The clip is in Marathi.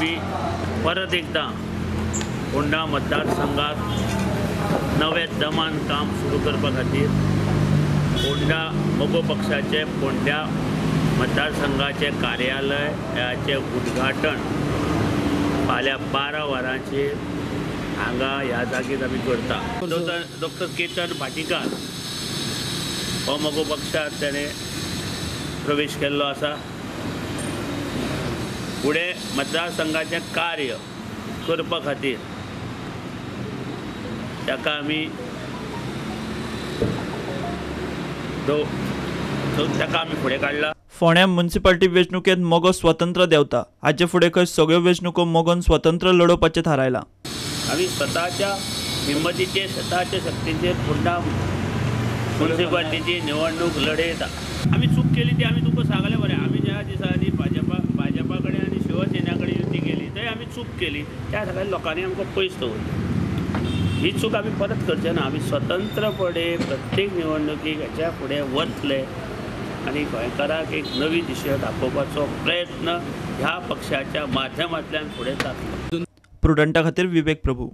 आम्ही परत एकदा फोंडा मतदारसंघात नवे दमान काम सुरू करपा खातीर फोंडा मोगो पक्षाचे फोंड्या मतदारसंघाचे कार्यालयाचे उद्घाटन फाल्यां 12 वरांचेर हांगा ह्या जागेर आमी करता। डॉक्टर केतन भाटीकार हो मोगो पक्षांत तेणें प्रवेश केल्लो आसा। फुडें मतदारसंघाचें कार्य करपा खातीर ताका आमी फुडें काडला। फोंड्या म्युनिसिपालिटी वेंचणुकेंत मोगो स्वतंत्र देंवता। हाचे फुडें खंय सगळ्यो वेंचणुको मोगोन स्वतंत्र लडोवपाचें थारायलां। आमी स्वताच्या हिम्मतीचेर स्वताच्या शक्तीचेर फोंडा म्युनिसिपालिटीची निवडणूक लडयता। आमी चूक केली ती आमी तुका सांगलें बरें। आमी ज्या दिसांनी भाजपा कडेन आनी शिवसेना कडेन युती केली थंय आमी चूक केली, त्या सगळ्या लोकांनी आमकां पयस दवरली। ही चूक आमी परत करचे ना। आमी स्वतंत्रपणे प्रत्येक निवडणुकीक हेच्या फुडें वतले आनी गोंयकारांक एक नवी दिशा दाखोवपाचो प्रयत्न ह्या पक्षाच्या माध्यमांतल्यान फुडें जातलो। प्रुडंटा खातीर विवेक प्रभू।